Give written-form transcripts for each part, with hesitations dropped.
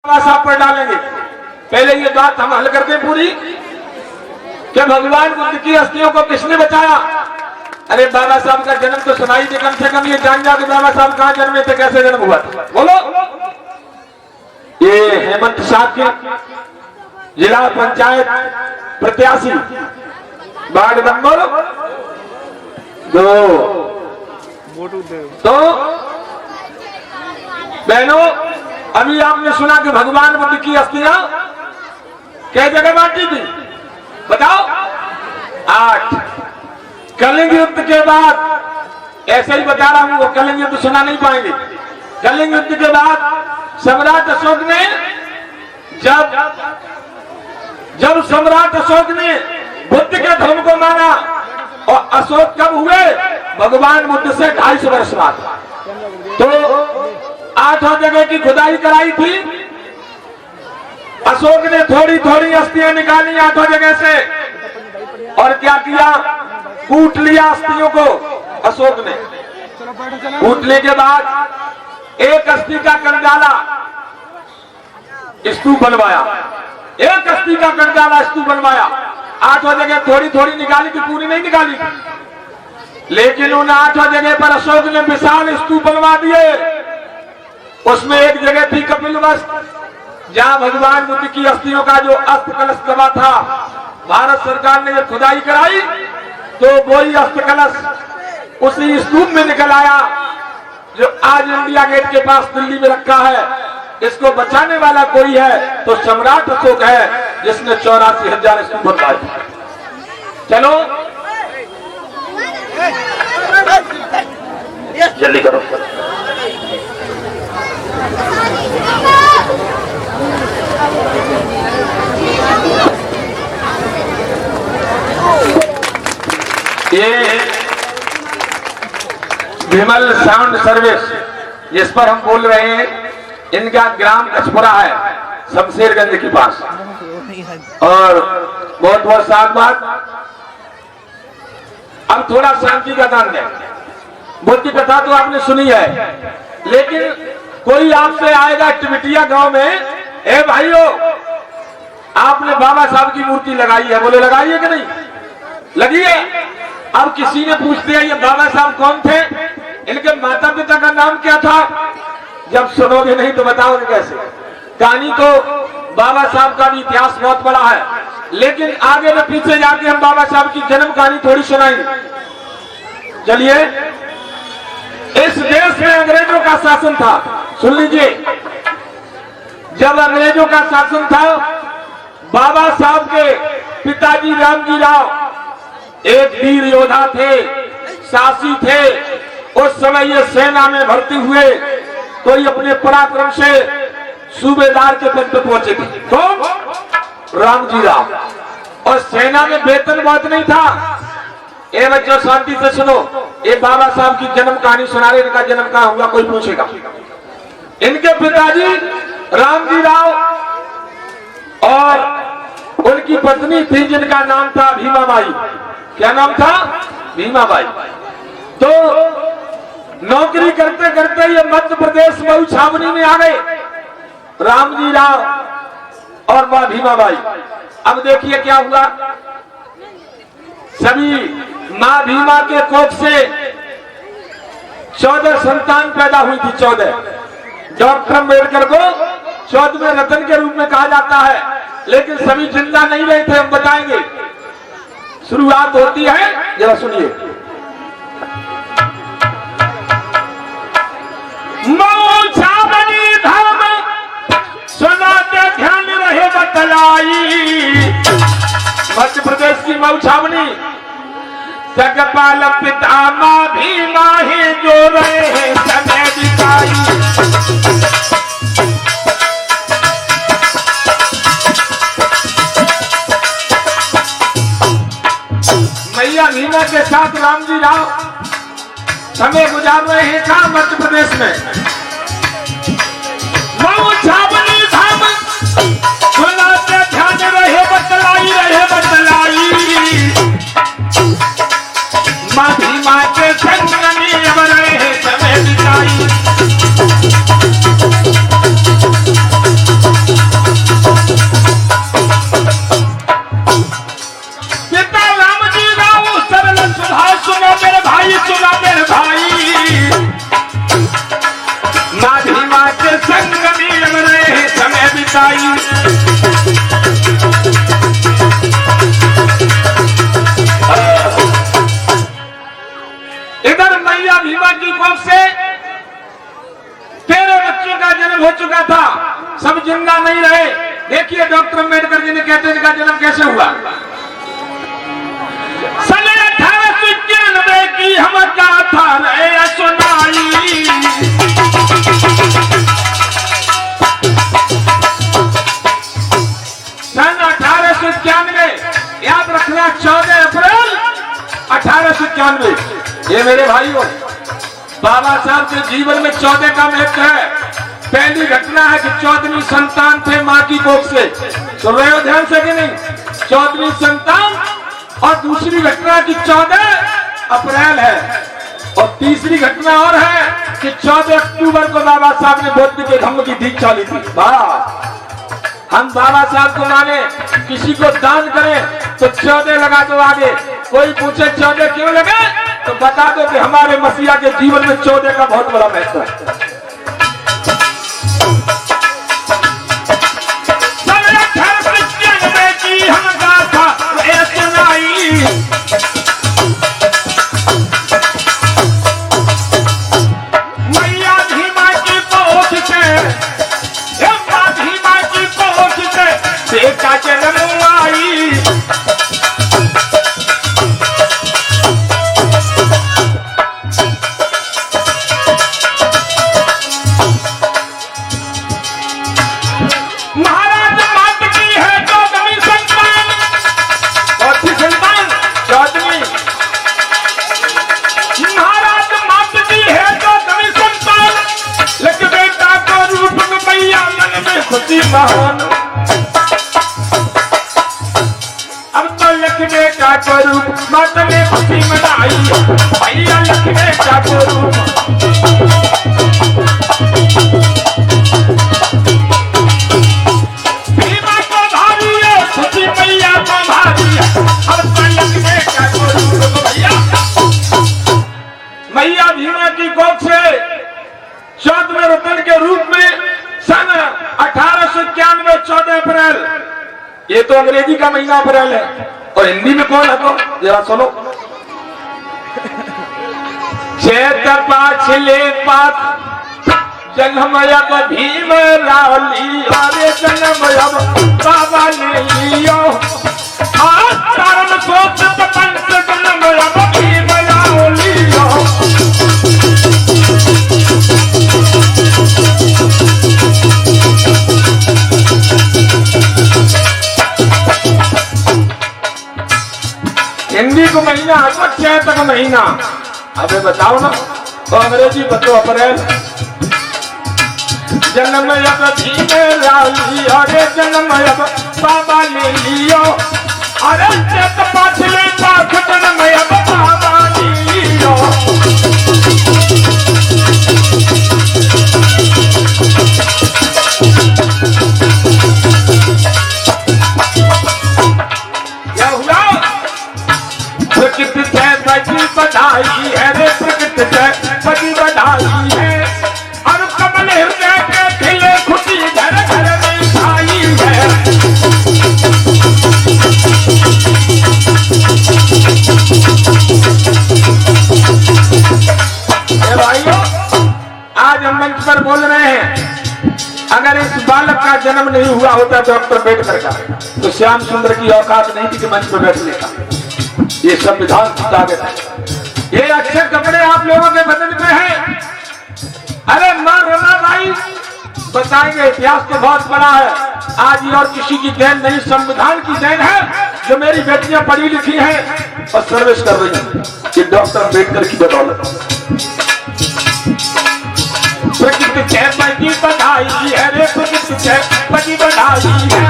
साहब पर डालेंगे। पहले ये बात हम हल करते पूरी कि भगवान बुद्ध की अस्थियों को किसने बचाया। अरे बाबा साहब का जन्म तो सुनाई दे, कम से कम ये जान जा कि बाबा साहब कहाँ जन्मे थे, कैसे जन्म हुआ था। बोलो। ये हेमंत साहब जिला पंचायत प्रत्याशी वार्ड नंबर 2। तो बहनों, अभी आपने सुना कि भगवान बुद्ध की अस्थियां कै जगह बांटी थी, बताओ। 8। कलिंग युद्ध के बाद, ऐसे ही बता रहा हूं, वो कलिंग युद्ध सुना नहीं पाएंगे। कलिंग युद्ध के बाद सम्राट अशोक ने जब सम्राट अशोक ने बुद्ध के धर्म को माना, और अशोक कब हुए, भगवान बुद्ध से 250 वर्ष बाद। तो 8 जगह की खुदाई कराई थी। अशोक ने थोड़ी थोड़ी अस्थियां निकाली 8 जगह से, और क्या किया, कूट लिया अस्थियों को। अशोक ने कूटने के बाद एक अस्थि का कंकाला स्तूप बनवाया, एक अस्थि का कंकाला स्तूप बनवाया। 8 जगह थोड़ी थोड़ी निकाली थी, पूरी नहीं निकाली थी। लेकिन उन 8 जगह पर अशोक ने विशाल स्तूप बनवा दिए। उसमें एक जगह थी कपिलवस्तु, जहां भगवान बुद्ध की अस्थियों का जो अस्त कलश दबा था। भारत सरकार ने जब खुदाई कराई तो वही अस्त कलश उसी स्तूप में निकल आया, जो आज इंडिया गेट के पास दिल्ली में रखा है। इसको बचाने वाला कोई है तो सम्राट अशोक है, जिसने 84,000 स्तूप बनवाए। चलो जल्दी करो। ये विमल साउंड सर्विस जिस पर हम बोल रहे हैं, इनका ग्राम कचपुरा है, शमशेरगंज के पास। और बहुत बहुत साथ बात, अब थोड़ा शांति का दान दें। बुद्ध की कथा तो आपने सुनी है, लेकिन कोई आपसे आएगा टिबिटिया गांव में, ए भाइयों आपने बाबा साहब की मूर्ति लगाई है, बोले लगाई है कि नहीं लगी है। अब किसी ने पूछते हैं ये बाबा साहब कौन थे, इनके माता पिता का नाम क्या था। जब सुनोगे नहीं तो बताओगे कैसे। कहानी तो बाबा साहब का भी इतिहास बहुत बड़ा है, लेकिन आगे में पीछे जाके हम बाबा साहब की जन्म कहानी थोड़ी सुनाएंगे। चलिए, इस देश में अंग्रेजों का शासन था, सुन लीजिए। जब अंग्रेजों का शासन था, बाबा साहब के पिताजी रामजी राव एक वीर योद्धा थे, साहसी थे। उस समय ये सेना में भर्ती हुए तो ये अपने पराक्रम से सूबेदार के पद पर पहुंचे थे। तो रामजी राव, और सेना में वेतन बहुत नहीं था। ये बच्चों शांति से सुनो, ये बाबा साहब की जन्म कहानी सुना रहे। इनका जन्म कहाँ हुआ कोई पूछेगा। इनके पिताजी रामजी राव और उनकी पत्नी थी जिनका नाम था भीमाबाई। क्या नाम था? भीमाबाई। तो नौकरी करते करते ये मध्य प्रदेश मऊ छावनी में आ गए, रामजी राव और मां भीमाबाई। अब देखिए क्या हुआ। सभी मां भीमा के कोख से 14 संतान पैदा हुई थी। 14 डॉक्टर अम्बेडकर को 14वें रत्न के रूप में कहा जाता है, लेकिन सभी जिंदा नहीं रहे थे, हम बताएंगे। शुरुआत होती है, जरा सुनिए। मऊ छावनी धाम सुना के ध्यान रहे बतलाई। मध्य प्रदेश की मऊ छावनी, जगपाल पिता मां भीमा ही जो रहे हैं समय दिखाई। मैया भीमा के साथ रामजी राव समय गुजार रहे हैं कहाँ? मध्य प्रदेश में। मऊ छावनी धाम सुनाते ध्यान रहे बतलाई, रहे बतलाई। मां भीमा के संगनी अब रहे समय बिताई। बताई। इधर मैया भीमा की कोख से 13 बच्चों का जन्म हो चुका था, सब जिंदा नहीं रहे। देखिए डॉक्टर अम्बेडकर जी ने कहते हैं इनका जन्म कैसे हुआ। सन 1891 की हम गाथा रहे सुनाई। सन 1891, याद रखना 14 अप्रैल 1891। ये मेरे भाइयों बाबा साहब के जीवन में 14 का महत्व है। पहली घटना है कि 14वीं संतान थे मां की कोख से, सुन रहे हो ध्यान से कि नहीं? 14वीं संतान। और दूसरी घटना की 14 अप्रैल है। और तीसरी घटना और है कि 14 अक्टूबर को बाबा साहब ने बुद्ध के धम्म की दीक्षा ली थी। हम बाबा साहब को माने, किसी को दान करें तो 14 लगा दो आगे। कोई पूछे 14 क्यों लगे तो बता दो कि हमारे मसीहा के जीवन में 14 का बहुत बड़ा महत्व है। हम गाथा सुनाई। मैया भीमा की कोख से, भीमा की कोख से बेटा जन्म आई। महाराज मात की है 14वीं संतान। कौन सी संतान? 14वीं। महाराज मात की है 14वीं संतान। लख बेटा को रूप में मैया मन में खुशी महान। अब तो लख बेटा को रूप माता ने खुशी मनाई। मैया लख बेटा को रूप मैया भीमा की कोख से 14वें रतन के रूप में सन 1891 14 अप्रैल। ये तो अंग्रेजी का महीना अप्रैल है और हिंदी में कौन है तो जरा सुनो। चैत पाछले पात जन्मया भीम रावली। अरे जन्मया बाबा ने लियो कारण सोच पंच जन्मया भीम रावली। हिंदी को महीना है चैत का महीना। अबे बताओ ना तो अंग्रेजी बतो अप्रैल। जन्म अब भीम रावली। अरे जन्म अब बाबा ने लियो। अरे चैत पाछले पाख जन्म अब बाबा ने लियो। क्या हुआ? प्रकृति से बड़ी बधाई है रे, प्रकृति से बड़ी बधाई है। और कमल हृदय के खिले खुशी घर घर में छाई है। भाइयों आज हम मंच पर बोल रहे हैं, अगर इस बालक का जन्म नहीं हुआ होता डॉक्टर अम्बेडकर का तो श्याम सुंदर की औकात नहीं थी कि मंच पर बैठने का। ये संविधान की ताकत है। ये अच्छे कपड़े आप लोगों के बदन पे हैं। अरे मां रमाबाई बताएंगे, इतिहास तो बहुत बड़ा है। आज ये और किसी की देन नहीं, संविधान की देन है जो मेरी बेटियां पढ़ी लिखी हैं और सर्विस कर रही हैं। ये डॉक्टर अम्बेडकर की बदौलत। प्रकृति से बड़ी बधाई है रे, प्रकृति से बड़ी बधाई है।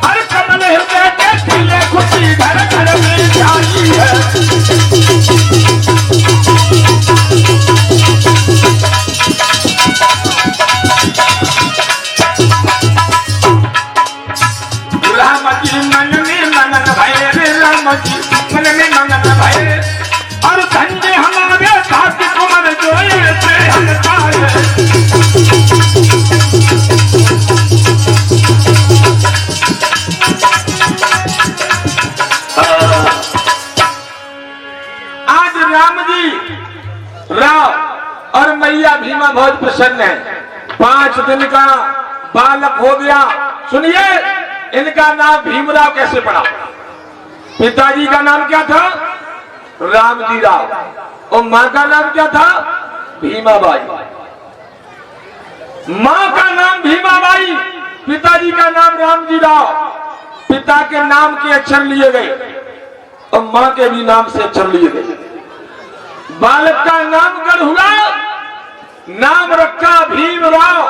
हर कमल हृदय के खिले खुशी घर घर में छाई है। राम जी मन में मनन भय रे, राम जी मन में मनन भय। और धन्य हमारे भाग्य कुमार जो ऐसे हलता है। बहुत प्रसन्न है। 5 दिन का बालक हो गया। सुनिए, इनका नाम भीमराव कैसे पड़ा? पिताजी का नाम क्या था? रामजी राव। और माँ का नाम क्या था? भीमाबाई। माँ का नाम भीमाबाई, पिताजी का नाम रामजी राव। पिता के नाम के अक्षर लिए गए और माँ के भी नाम से अक्षर लिए गए। बालक का नामकरण हुआ, नाम रखा भीमराव,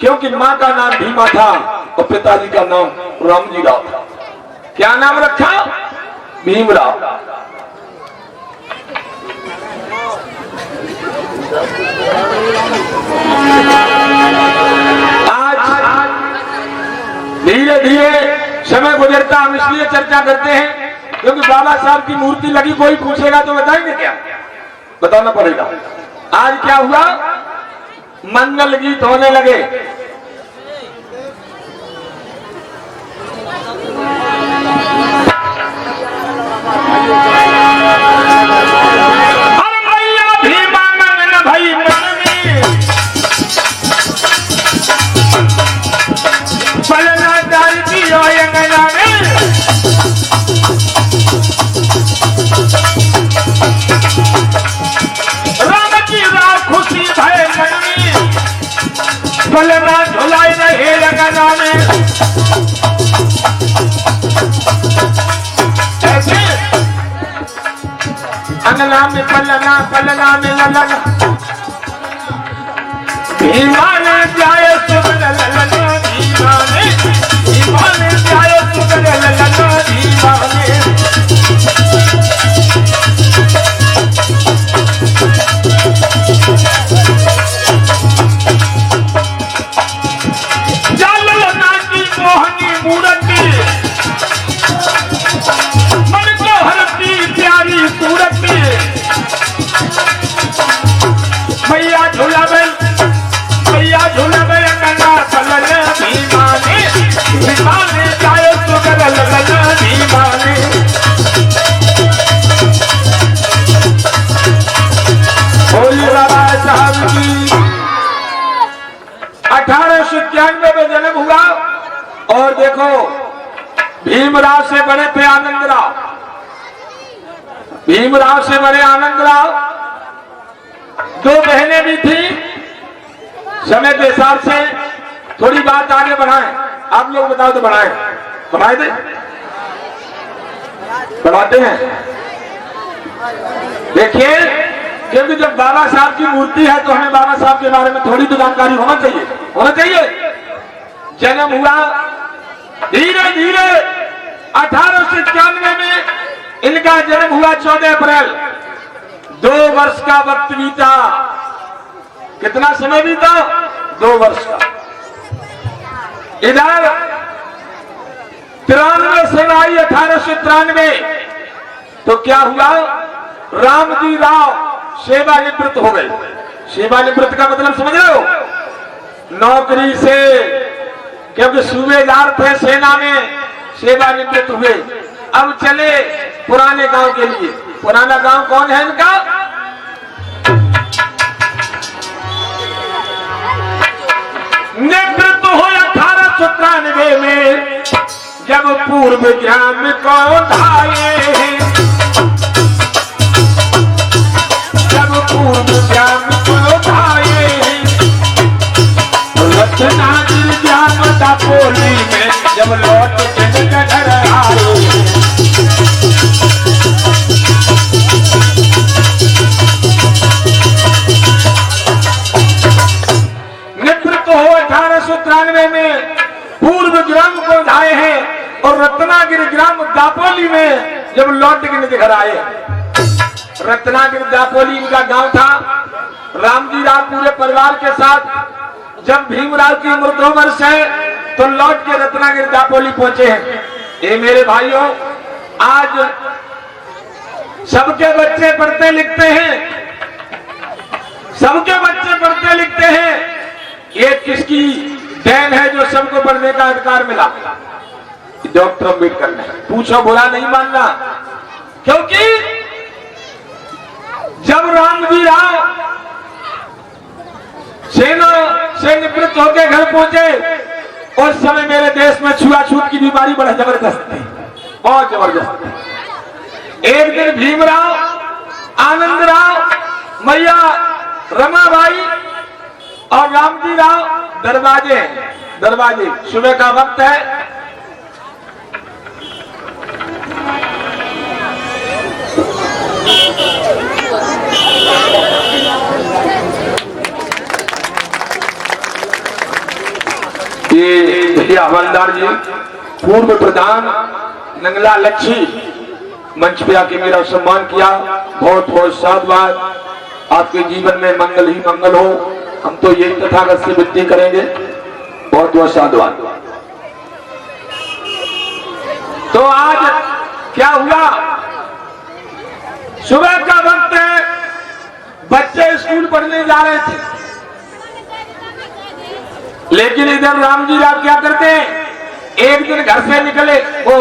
क्योंकि माँ का नाम भीमा था और पिताजी का नाम रामजी राव था। क्या नाम रखा? भीमराव। आज धीरे धीरे समय गुजरता, हम इसलिए चर्चा करते हैं क्योंकि बाबा साहब की मूर्ति लगी, कोई पूछेगा तो बताएंगे क्या? बताना पड़ेगा। आज क्या हुआ? मंगल गीत होने लगे। झुलाई रहे लगना में ऐसे अंगना में पलना पलना में ललना भीमा ने जाए सुगर ललना भीमा ने जाए सुगर ललना भीमा ने में जन्म हुआ। और देखो, भीमराव से बड़े थे आनंदराव। भीमराव से बड़े आनंदराव। 2 बहनें भी थी। समय के हिसाब से थोड़ी बात आगे बढ़ाएं। आप लोग बताओ तो बढ़ाएं। बढ़ाए थे? बढ़ाते हैं। देखिए, क्योंकि जब बाबा साहब की मूर्ति है तो हमें बाबा साहब के बारे में थोड़ी तो जानकारी होना चाहिए। होना चाहिए। जन्म हुआ धीरे धीरे 1891 में इनका जन्म हुआ 14 अप्रैल। 2 वर्ष का वक्त बीता। कितना समय बीता? 2 वर्ष का। इधर 93 सन आई 1893। तो क्या हुआ? रामजी राव सेवानिवृत्त हो गए। सेवानिवृत्त का मतलब समझ रहे हो? नौकरी से, क्योंकि सूबेदार थे सेना में, सेवानिवृत्त हुए। अब चले पुराने गांव के लिए। पुराना गांव कौन है इनका? निवृत्त हो 1893 में, जब पूर्व ग्राम को धाये, जब पूर्व ग्राम को धाये, रत्नागिरी ग्राम दापोली में जब लौट के घर आए, निवृत्त हो 1893 में पूर्व ग्राम को धाये हैं और रत्नागिरी ग्राम दापोली में जब लौट के घर आए। रत्नागिरी दापोली इनका गांव था। रामजी राव पूरे परिवार के साथ जब भीमराव की उम्र 2 वर्ष है तो लौट के रत्नागिरी दापोली पहुंचे हैं। ये मेरे भाइयों, आज सबके बच्चे पढ़ते लिखते हैं। सबके बच्चे पढ़ते लिखते हैं। ये किसकी देन है जो सबको पढ़ने का अधिकार मिला? डॉक्टर अम्बेडकर ने। पूछो, बुरा नहीं मानना। क्योंकि जब रामजी राव सेना से निवृत्त होकर घर पहुंचे। उस समय मेरे देश में छुआछूत की बीमारी बड़ा जबरदस्त थी, बहुत जबरदस्त थी। एक दिन भीमराव, आनंदराव, मैया रमाबाई और रामजी राव दरवाजे सुबह का वक्त है। ये भैया हवलदार जी, पूर्व प्रधान नंगला लक्ष्मी मंच पे आके मेरा सम्मान किया, बहुत बहुत साधुवाद। आपके जीवन में मंगल ही मंगल हो, हम तो यही तथागत से विनती करेंगे। बहुत बहुत साधुवाद। तो आज क्या हुआ, सुबह का वक्त है, बच्चे स्कूल पढ़ने जा रहे थे, लेकिन इधर रामजी राव क्या करते हैं, एक दिन घर से निकले, वो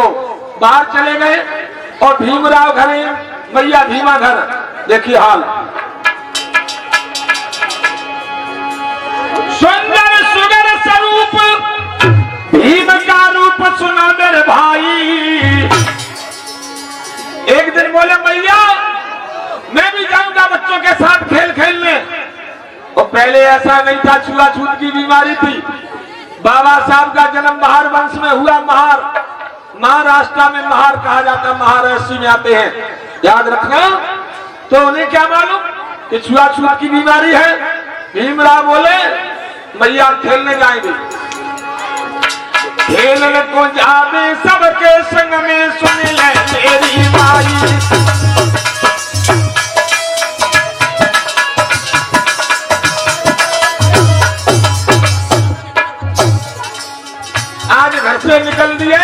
बाहर चले गए और भीमराव घर, मैया भीमा घर। देखिए हाल, सुंदर सुगर स्वरूप भीम का रूप सुना मेरे भाई। एक दिन बोले मैया मैं भी जाऊंगा बच्चों के साथ खेल खेलने। और पहले ऐसा नहीं था, छुआछूत की बीमारी थी। बाबा साहब का जन्म महार वंश में हुआ। महाराष्ट्र में महार कहा जाता, महाराष्ट्र में आते हैं, याद रखना। तो उन्हें क्या मालूम कि छुआछूत की बीमारी है। भीमराव बोले मैया खेलने जाएंगे। खेलने को जावे सबके संग में, सुन ले मेरी माई। आज घर से निकल दिए,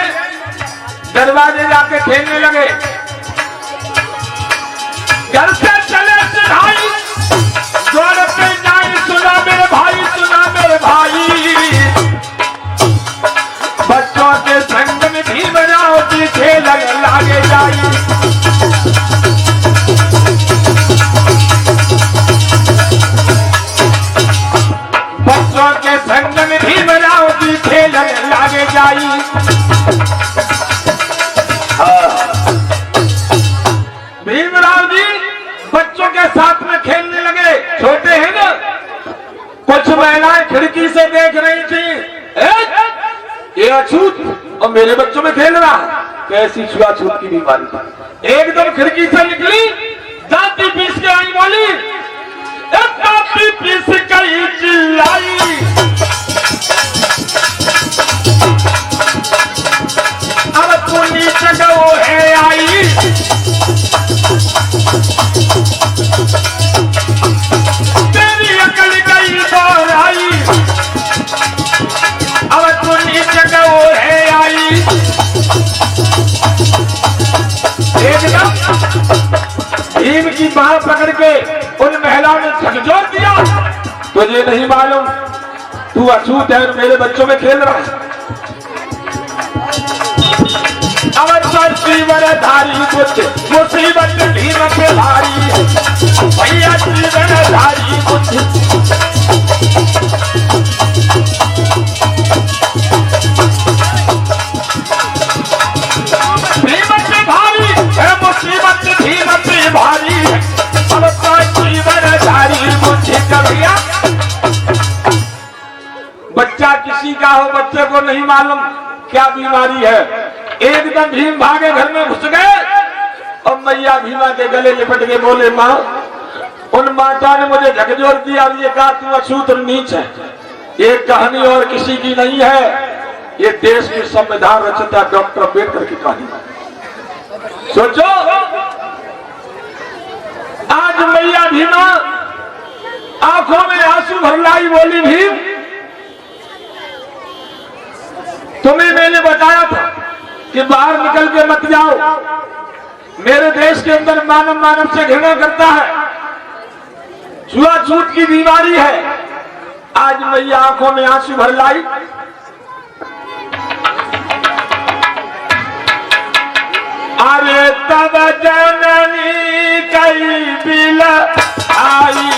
दरवाजे जाके खेलने लगे। घर से चले भाई, द्वार पे जाए, सुना मेरे भाई, सुना मेरे भाई। बच्चों के संग में भीमराव पीछे लागे जाई। बच्चों के संग में भीमराव पीछे लागे जाई। भीमराव जी बच्चों के साथ में खेलने लगे। छोटे हैं ना, कुछ महिलाएं खिड़की से देख रही थी, ये अछूत और मेरे बच्चों में खेल रहा है, कैसी छुआछूत की बीमारी। एकदम खिड़की से निकली, दांती पीस के आई, बोली दांती पीस कई चिल्लाई। अब तू नीचे गो है आई। तेरी अकल गई दौड़ आई। अब तू नीचे गो है आई। एकदम भीम की बाह पकड़ के उन महिलाओं ने झकझोर दिया। तुझे नहीं मालूम तू अछूत है और मेरे बच्चों में खेल रहा है। अवसर जीवन धारी कुछ मुसीबत भीम पे भारी। भैया जीवन धारी कुछ भीम पे भारी है, मुसीबत भीम पे भारी। अवसर जीवन धारी कुछ कभिया। बच्चा किसी का हो, बच्चे को नहीं मालूम क्या बीमारी है। एकदम भीम भागे, घर में घुस गए और मैया भीमा के गले लिपट के बोले माँ, उन माता ने मुझे झकझोर दिया और ये कहा तू अछूत और नीच है। ये कहानी और किसी की नहीं है, ये देश के संविधान रचयिता डॉक्टर अम्बेडकर की कहानी है। सोचो, आज मैया भीमा आंखों में आंसू भर लाई, बोली भीम तुम्हें मैंने बताया था कि बाहर निकल के मत जाओ। मेरे देश के अंदर मानव से घृणा करता है, छुआछूत की बीमारी है। आज मैया आंखों में आंसू भर लाई। अरे तब जननी कई बिल आई।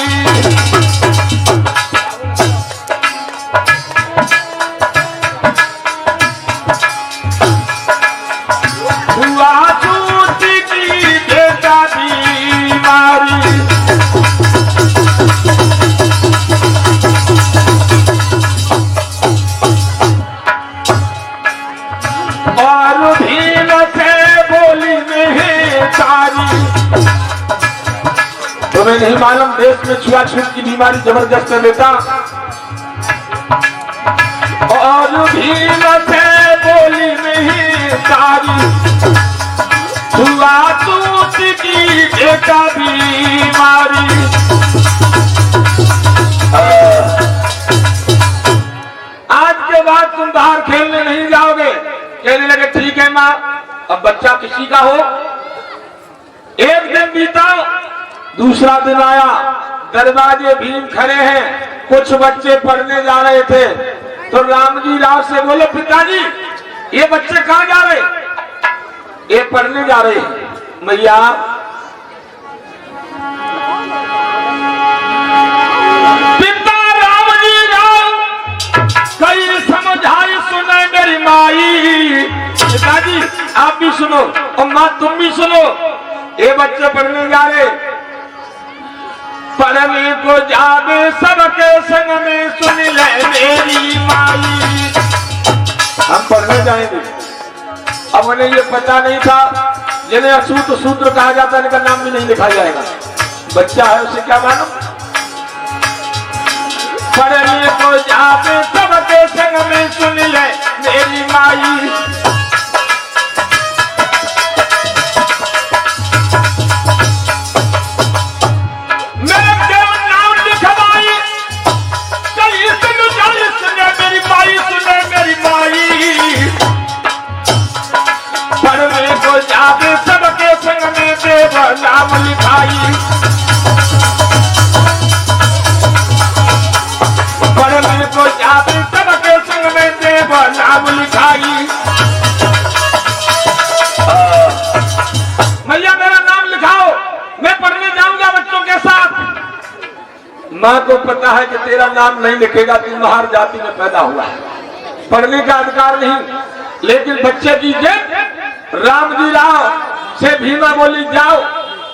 तुम्हें नहीं मालूम देश में छुआछूत की बीमारी जबरदस्त है बेटा। और भीम से बोली नहीं सारी छुआछूत की बेटा बीमारी। आज के बाद तुम बाहर खेलने नहीं जाओगे। कहने लगे ठीक है माँ। अब बच्चा किसी का हो। एक दिन बीता, दूसरा दिन आया, दरवाजे भीम खड़े हैं। कुछ बच्चे पढ़ने जा रहे थे तो रामजी राव से बोले पिताजी ये बच्चे कहाँ जा रहे? ये पढ़ने जा रहे हैं। मैया पिता रामजी राव कई समझाई सुने मेरी माई। पिताजी आप भी सुनो और माँ तुम भी सुनो। ये बच्चे पढ़ने जा रहे, पढ़ने को जावे सबके संग में सुन ले मेरी माई। हम पढ़ने जाएंगे। अब उन्हें ये पता नहीं था, जिन्हें असूत्र सूत्र कहा जाता है इनका नाम भी नहीं लिखा जाएगा। बच्चा है उसे क्या मालूम। पढ़ने को जावे सबके संग में सुन ले मेरी माई। सबके संग में देव नाम लिखाई। पढ़ने को जाते सबके संग में देव नाम लिखाई। मैया मेरा नाम लिखाओ, मैं पढ़ने जाऊंगा बच्चों के साथ। माँ को पता है कि तेरा नाम नहीं लिखेगा, तू बाहर जाति में पैदा हुआ है, पढ़ने का अधिकार नहीं। लेकिन बच्चे की जिद रामजी राव से भीमा बोली जाओ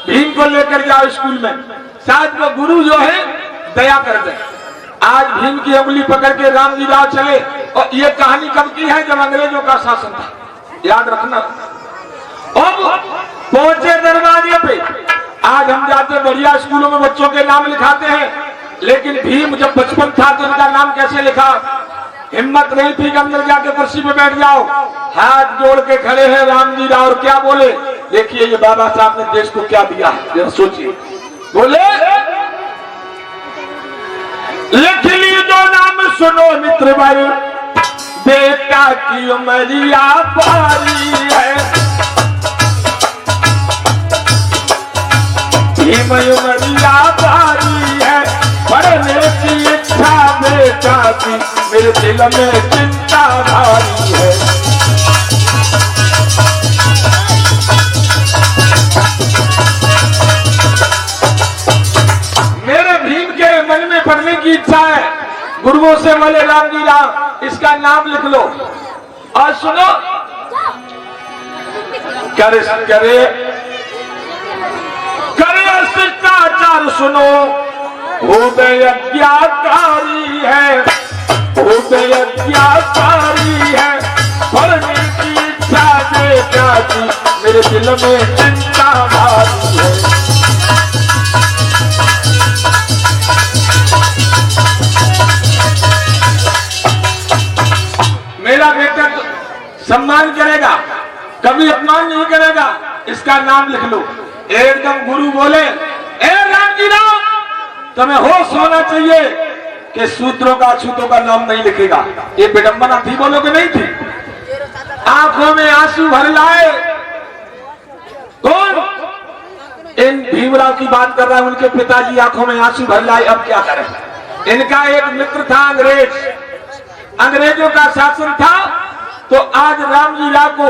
भीम को लेकर जाओ स्कूल में, शायद वो गुरु जो है दया कर दे। आज भीम की उंगली पकड़ के रामजी राव चले। और ये कहानी कब की है? जब अंग्रेजों का शासन था, याद रखना। अब पहुंचे दरवाजे पे। आज हम जाते बढ़िया स्कूलों में बच्चों के नाम लिखाते हैं, लेकिन भीम जब बचपन था तो उनका नाम कैसे लिखा? हिम्मत नहीं थी कि अंदर जाके कुर्सी पे बैठ जाओ। हाथ जोड़ के खड़े हैं रामजी राव और क्या बोले? देखिए ये बाबा साहब ने देश को क्या दिया, जरा सोचिए। बोले लिख ली जो नाम सुनो मित्र भाई, बेटा की उमरिया पारी है। भीम उमरिया पारी है, पढ़ने की इच्छा बेटा की मेरे दिल में चिंता भारी है। मेरे भीम के मन में पढ़ने की इच्छा है। गुरुओं से बोले रामजी राव इसका नाम लिख लो। और सुनो करे करे करे शिष्टाचार सुनो, अज्ञाकारी है, अज्ञाकारी है। पढ़ने की इच्छा बेटा की मेरे दिल में चिंता भारी है। मेरा बेटा तो सम्मान करेगा, कभी अपमान नहीं करेगा, इसका नाम लिख लो। एकदम गुरु बोले ए रामजी राव तुम्हें होश होना चाहिए कि सूत्रों का अछूतों का नाम नहीं लिखेगा। ये विडंबना थी, बोलोगे नहीं थी? आंखों में आंसू भर लाए। कौन? इन भीमराव की बात कर रहा है, उनके पिताजी आंखों में आंसू भर लाए। अब क्या करें? इनका एक मित्र था अंग्रेज, अंग्रेजों का शासन था। तो आज रामजी राव को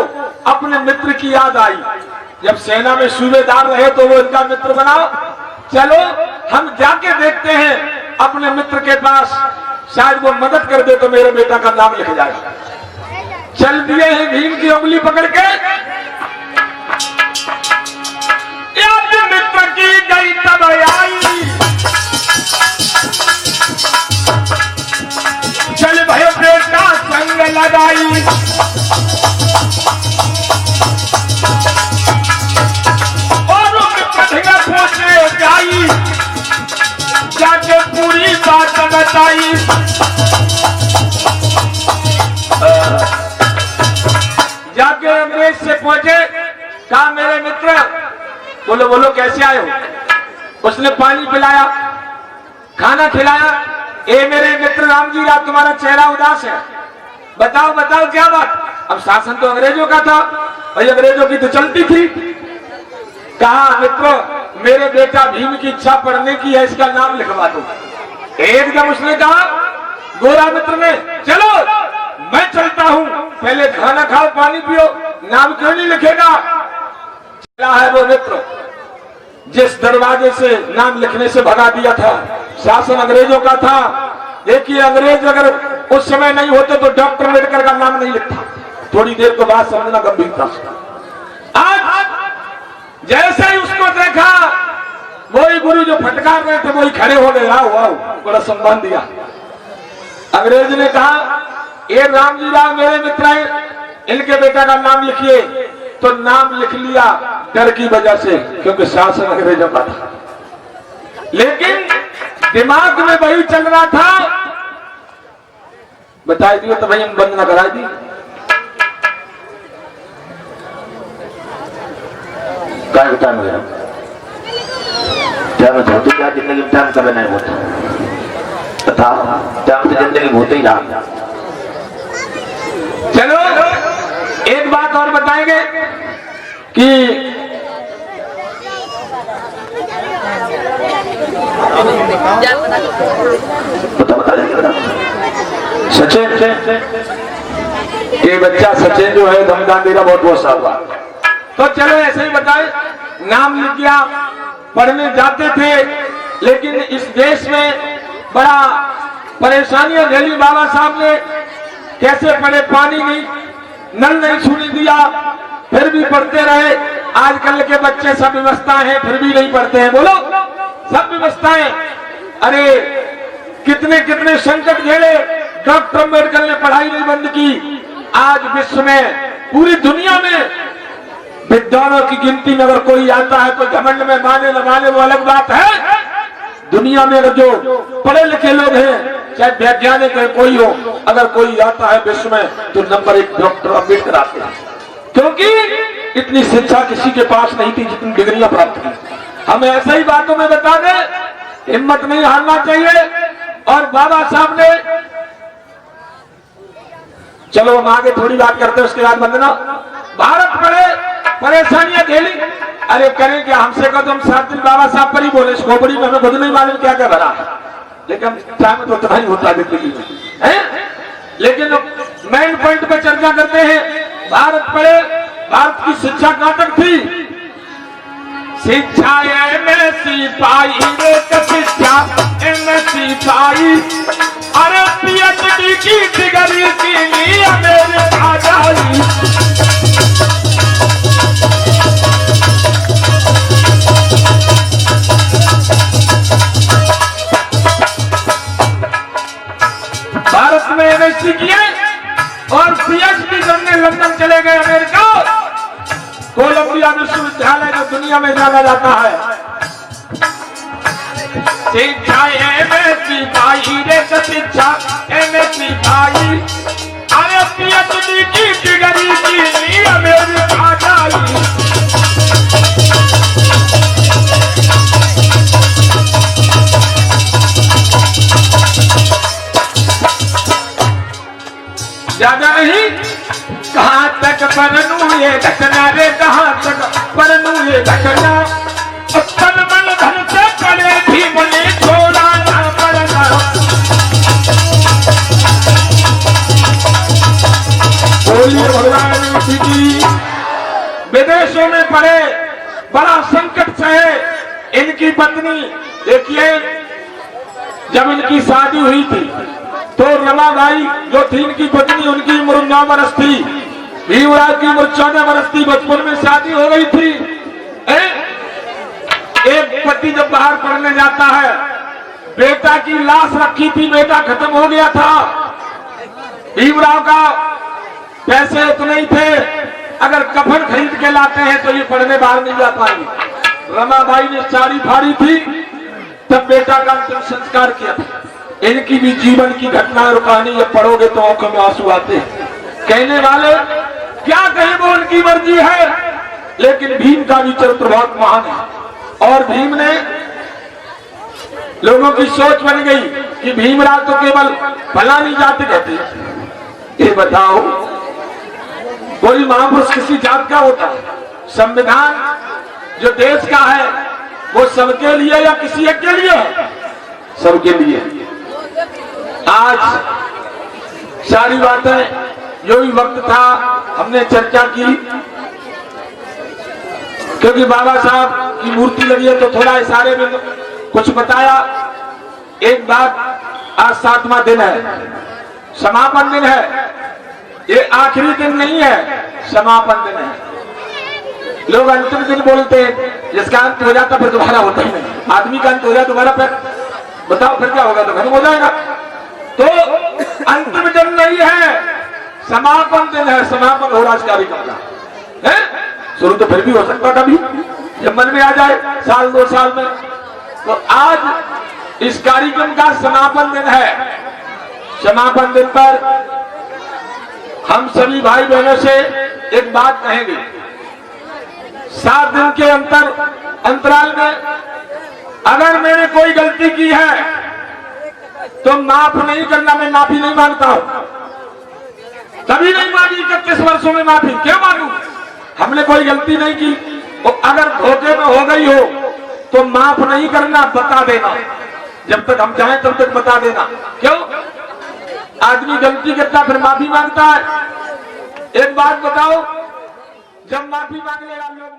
अपने मित्र की याद आई। जब सेना में सूबेदार रहे तो वो इनका मित्र बना। चलो हम जाके देखते हैं अपने मित्र के पास, शायद वो मदद कर दे तो मेरे बेटा का नाम लिख जाएगा। चल दिए हैं भीम की उंगली पकड़ के। मित्र की गई तब आई, चल भाई बेटा संग लगाई। और मित्र पहुंचे जाई, जाके अंग्रेज से पहुंचे, कहा मेरे मित्र, बोलो बोलो कैसे आए हो। उसने पानी पिलाया, खाना खिलाया। ए मेरे मित्र राम जी, रात तुम्हारा चेहरा उदास है, बताओ बताओ क्या बात। अब शासन तो अंग्रेजों का था, भाई अंग्रेजों की तो चलती थी। कहा मित्रों, मेरे बेटा भीम की इच्छा पढ़ने की है, इसका नाम लिखवा दो। एकदम उसने कहा, गोरा मित्र ने, चलो मैं चलता हूं, पहले खाना खाओ पानी पियो, नाम क्यों नहीं लिखेगा। चला है वो मित्र जिस दरवाजे से नाम लिखने से भगा दिया था। शासन अंग्रेजों का था। देखिए अंग्रेज अगर उस समय नहीं होते तो डॉक्टर अम्बेडकर का नाम नहीं लिखता। थोड़ी देर को बात समझना गंभीरता से। आज जैसे ही उसको देखा, वही गुरु जो फटकार रहे थे वही खड़े हो गए, आओ आओ, बड़ा सम्मान दिया। अंग्रेज ने कहा, ये राम जी राव मेरे मित्र हैं, इनके बेटा का नाम लिखिए। तो नाम लिख लिया डर की वजह से, क्योंकि शासन अंग्रेजों का था। लेकिन दिमाग में वही चल रहा था, बताई दियो तो भाई हम बंद न करा दी। क्या टाइम हो गया, टाइम होती क्या जिंदगी में टाइम कभी नहीं होता था, टाइम तो जिंदगी में होते ही रहा। चलो एक बात और बताएंगे कि सचिन, ये बच्चा सचिन जो है धमदान मेरा बहुत बहुत साल। तो चलो ऐसे ही बताए, नाम लिख गया, पढ़ने जाते थे। लेकिन इस देश में बड़ा परेशानियां झेली बाबा साहब ने। कैसे पढ़े, पानी नहीं, नल नहीं छूने दिया, फिर भी पढ़ते रहे। आजकल के बच्चे सब व्यवस्था है, फिर भी नहीं पढ़ते हैं। बोलो, सब व्यवस्थाएं। अरे कितने कितने संकट झेले, डॉक्टर अम्बेडकर ने पढ़ाई नहीं बंद की। आज विश्व में, पूरी दुनिया में विद्वानों की गिनती में अगर कोई आता है तो घमंड में माने न माने वो अलग बात है। दुनिया में अगर जो पढ़े लिखे लोग हैं, चाहे वैज्ञानिक है कोई हो, अगर कोई आता है विश्व में तो नंबर 1 डॉक्टर अम्बेडकर आते हैं। क्योंकि इतनी शिक्षा किसी के पास नहीं थी जितनी डिग्रियां प्राप्त की। हमें ऐसे ही बातों में बता दे, हिम्मत नहीं हारना चाहिए। और बाबा साहब ने, चलो हम आगे थोड़ी बात करते हैं, उसके बाद वंदना। भारत पढ़े, परेशानियां झेली। अरे करें क्या, हमसे कहो तो हम 7 दिन बाबा साहब पर ही बोले, इस खोपड़ी में हमें खुद नहीं मालूम क्या क्या भरा, लेकिन टाइम तो उतना ही होता जिंदगी में है। लेकिन मेन पॉइंट पे चर्चा करते हैं। भारत पढ़े, भारत की शिक्षा कहां तक थी। शिक्षा एमएससी पाई, शिक्षा एमएससी पाई, अरे पीएचडी की डिग्री के लिए मेरे आजादी। भारत में एमएससी किए और पीएचडी करने लंदन चले गए, अमेरिका। कोलंबिया विश्वविद्यालय जो दुनिया में जाना जाता है। शिक्षा एमएससी पाई रे, शिक्षा एमएससी पाई, अरे पीएचडी की डिग्री के लिए अमेरिका जाई। ज्यादा नहीं, कहां तक परनू ये घटना रे, कहां तक परनू ये घटना। तन मन धन से पड़े भी मुझे छोड़ा ना पड़ना। बोलिए भगवान की। विदेशों में पड़े, बड़ा संकट सहे। इनकी पत्नी, देखिए जब इनकी शादी हुई थी तो रमाबाई जो थी इनकी पत्नी, उनकी उम्र 9 वर्ष थी। भीमराव की उम्र 14 वर्ष थी। बचपन में शादी हो गई थी। एक पति जब बाहर पढ़ने जाता है, बेटा की लाश रखी थी, बेटा खत्म हो गया था। भीमराव का पैसे उतने ही थे, अगर कफन खरीद के लाते हैं तो ये पढ़ने बाहर नहीं जा पाएंगे। रमाबाई ने साड़ी फाड़ी थी, तब बेटा का अंतिम संस्कार किया था। इनकी भी जीवन की घटना और कहानी जब पढ़ोगे तो आंखों में आंसू आते हैं। कहने वाले क्या कहें, वो उनकी मर्जी है। लेकिन भीम का भी चरित्र बहुत महान है। और भीम ने लोगों की सोच बन गई कि भीमराव तो केवल फलानी जाति कहते। ये बताओ, कोई महापुरुष किसी जात का होता है? संविधान जो देश का है वो सबके लिए या किसी एक के लिए है? सबके लिए। आज सारी बातें जो भी वक्त था हमने चर्चा की, क्योंकि बाबा साहब की मूर्ति लगी है तो थोड़ा इशारे में कुछ बताया। एक बात, आज 7वां दिन है, समापन दिन है। ये आखिरी दिन नहीं है, समापन दिन है। लोग अंतिम दिन बोलते हैं, जिसका अंत हो जाता फिर दोबारा होता ही नहीं। आदमी का अंत हो जाए दोबारा फिर बताओ फिर क्या होगा, तो खत्म हो जाएगा। तो अंतिम दिन नहीं है, समापन दिन है। समापन हो रहा इस कार्यक्रम का है। शुरू तो फिर भी हो सकता कभी, जब मन में आ जाए, साल 2 साल में। तो आज इस कार्यक्रम का समापन दिन है। समापन दिन पर हम सभी भाई बहनों से एक बात कहेंगे। 7 दिन के अंतराल में अगर मैंने कोई गलती की है तो माफ नहीं करना। मैं माफी नहीं मांगता हूं, कभी नहीं मांगी। 31 वर्षों में माफी क्यों मांगू? हमने कोई गलती नहीं की। और अगर धोखे में हो गई हो तो माफ नहीं करना, बता देना। जब तक हम चाहें तब तक बता देना। क्यों? आदमी गलती करता फिर माफी मांगता है। एक बात बताओ, जब माफी मांगने वाले लोग